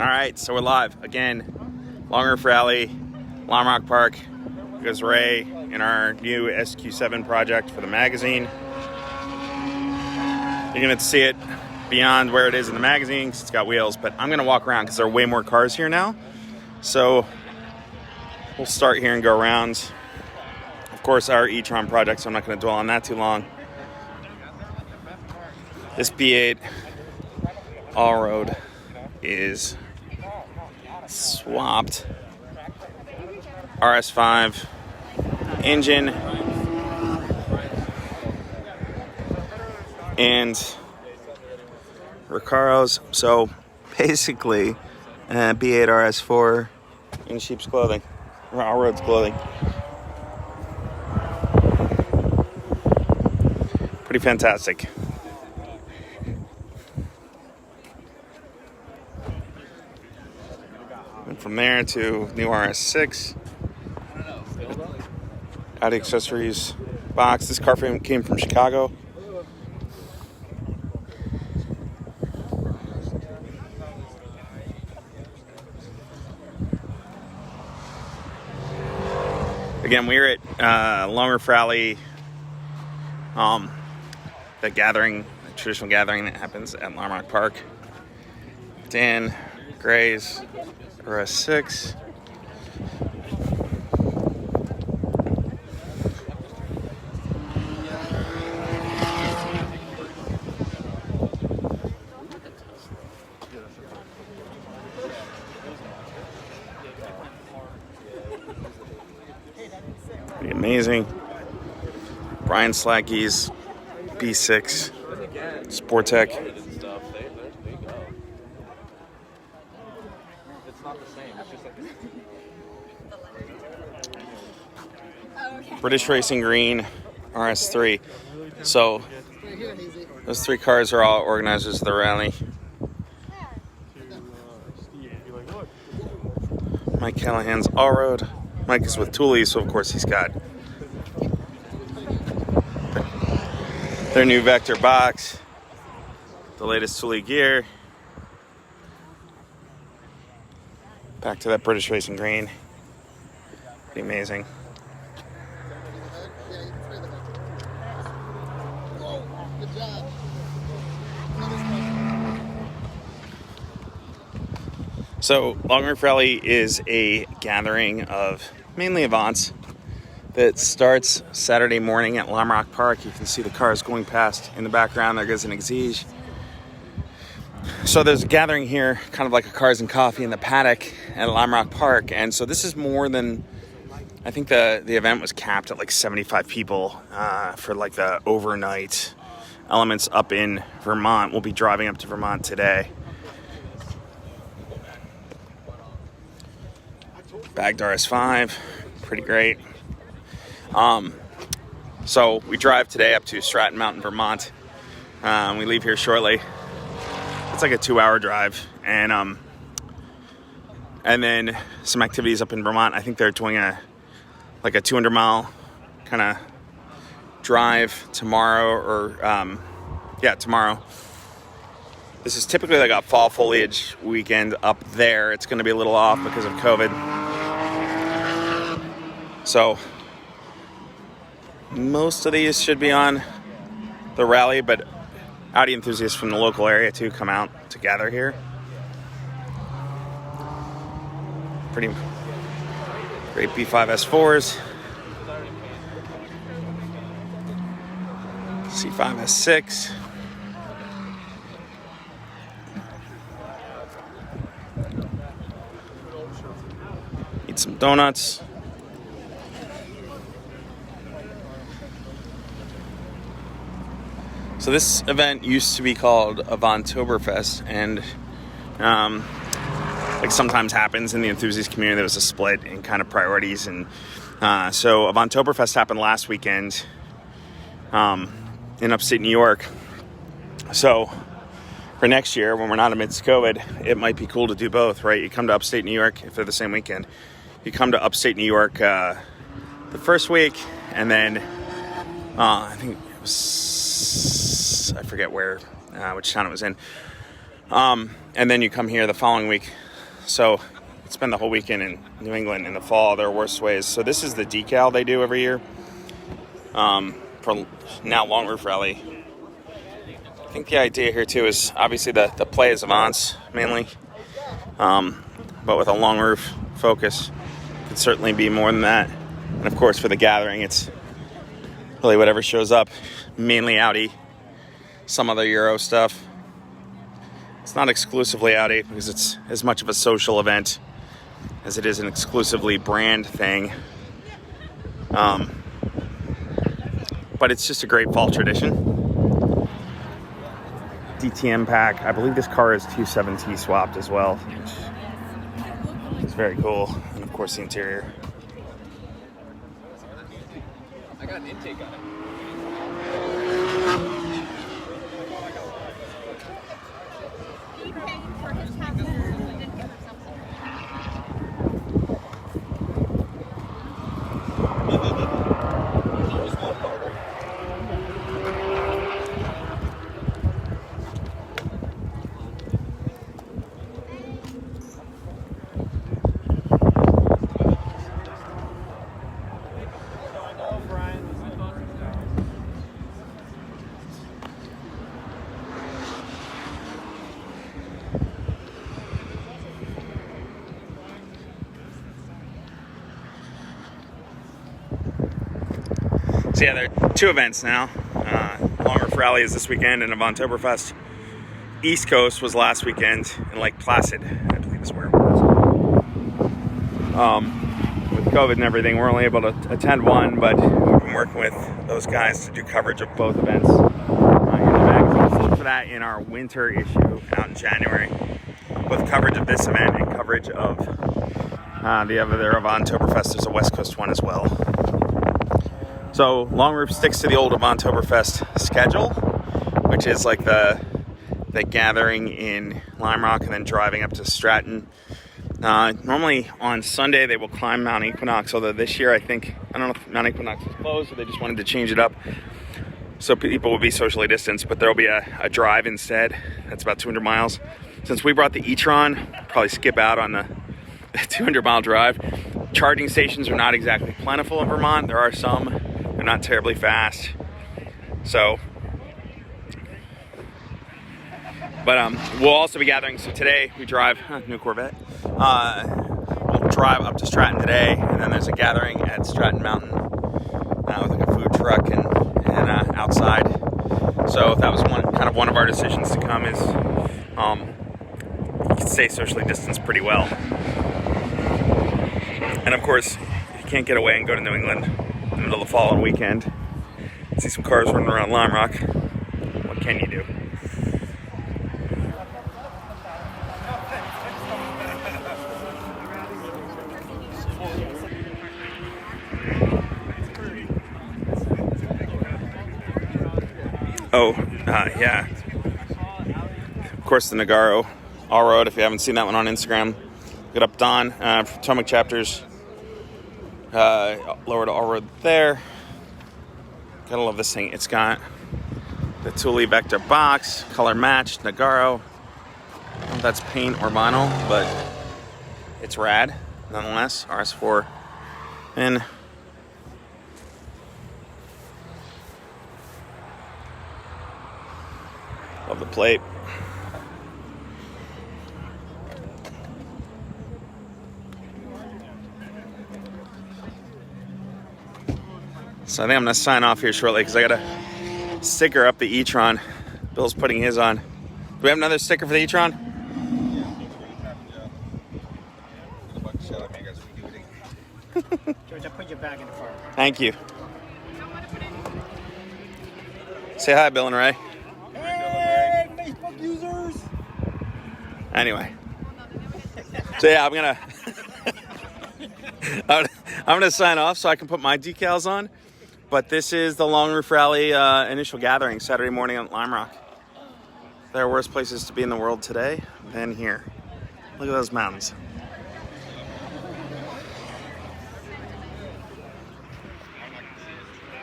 All right, so we're live again. Long Roof Rally, Lime Rock Park. Here's Ray in our new SQ7 project for the magazine. You're gonna see it beyond where it is in the magazine because it's got wheels, but I'm gonna walk around because there are way more cars here now. So we'll start here and go around. Of course, our e-tron project, so I'm not gonna dwell on that too long. This B8 all-road is swapped RS5 engine and Recaros. So basically B8 RS4 in sheep's clothing, or all-roads clothing. Pretty fantastic. And from there to new RS6. Audi accessories box. This car frame came from Chicago. Again, we're at Long Roof Rally, the gathering, the traditional gathering that happens at Lime Rock Park. Dan Gray's RS6. Pretty amazing. Brian Slackey's B6 Sportec. British Racing Green RS3. So those three cars are all organizers of the rally. Mike Callahan's all-road. Mike is with Thule, so of course he's got their new Vector box, the latest Thule gear. Back to that British Racing Green. Pretty amazing. So, Long Roof Rally is a gathering of mainly Avants that starts Saturday morning at Lime Rock Park. You can see the cars going past in the background. There goes an Exige. So there's a gathering here, kind of like a Cars and Coffee in the paddock at Lime Rock Park. And so this is more than, I think the event was capped at like 75 people for like the overnight elements up in Vermont. We'll be driving up to Vermont today. Bagged RS5, pretty great. So we drive today up to Stratton Mountain, Vermont. We leave here shortly. It's like a 2-hour drive, and then some activities up in Vermont. I think they're doing a 200-mile kind of drive tomorrow, tomorrow. This is typically like a fall foliage weekend up there. It's going to be a little off because of COVID. So most of these should be on the rally, but Audi enthusiasts from the local area too come out to gather here. Pretty great B5 S4s, C5 S6. Eat some donuts. So this event used to be called Avanttoberfest, and like sometimes happens in the enthusiast community, there was a split in kind of priorities, and so Avanttoberfest happened last weekend in upstate New York. So for next year, when we're not amidst COVID, it might be cool to do both, right? You come to upstate New York if they're the same weekend. You come to upstate New York the first week, and then I think it was, I forget where, which town it was in. And then you come here the following week, So spend the whole weekend in New England in the fall. There are worse ways. So this is the decal they do every year for now Long Roof Rally. I think the idea here too is obviously the play is Avance mainly, but with a long roof focus, it could certainly be more than that. And of course for the gathering, it's really whatever shows up, mainly Audi, some other Euro stuff. It's not exclusively Audi because it's as much of a social event as it is an exclusively brand thing. But it's just a great fall tradition. DTM pack. I believe this car is 27T swapped as well, which is very cool. And of course the interior. I got an intake on it. So yeah, there are two events now. Long Roof Rally is this weekend and Avanttoberfest. East Coast was last weekend in Lake Placid, I believe is where it was. With COVID and everything, we're only able to attend one, but we've been working with those guys to do coverage of both events in the magazine. So look for that in our winter issue out in January, with coverage of this event and coverage of the other Avanttoberfest. There's a West Coast one as well. So Long Roof sticks to the old Avanttoberfest schedule, which is like the gathering in Lime Rock and then driving up to Stratton. Normally on Sunday they will climb Mount Equinox, although this year I don't know if Mount Equinox is closed or they just wanted to change it up so people will be socially distanced, but there'll be a drive instead. That's about 200 miles. Since we brought the e-tron, probably skip out on the 200-mile drive. Charging stations are not exactly plentiful in Vermont. There are some. They're not terribly fast. So, but we'll also be gathering. So today we drive, new Corvette. We'll drive up to Stratton today, and then there's a gathering at Stratton Mountain with like a food truck and outside. So that was one of our decisions to come is you can stay socially distanced pretty well. And of course, you can't get away and go to New England in the middle of the fall and weekend. See some cars running around Lime Rock. What can you do? Yeah. Of course, the Nagaro All-Road, if you haven't seen that one on Instagram, get up Don, Potomac chapters, lower to All-Road there. Gotta love this thing. It's got the Thule Vector box, color matched, Nagaro. I don't know if that's paint or vinyl, but it's rad, nonetheless. RS4. And love the plate. So I think I'm going to sign off here shortly because I got to sticker up the e-tron. Bill's putting his on. Do we have another sticker for the e-tron? George, I put your bag in the car. Thank you. Say hi, Bill and Ray. Hey, Facebook users! Anyway. So yeah, I'm gonna sign off so I can put my decals on. But this is the Long Roof Rally initial gathering Saturday morning at Lime Rock. There are worse places to be in the world today than here. Look at those mountains.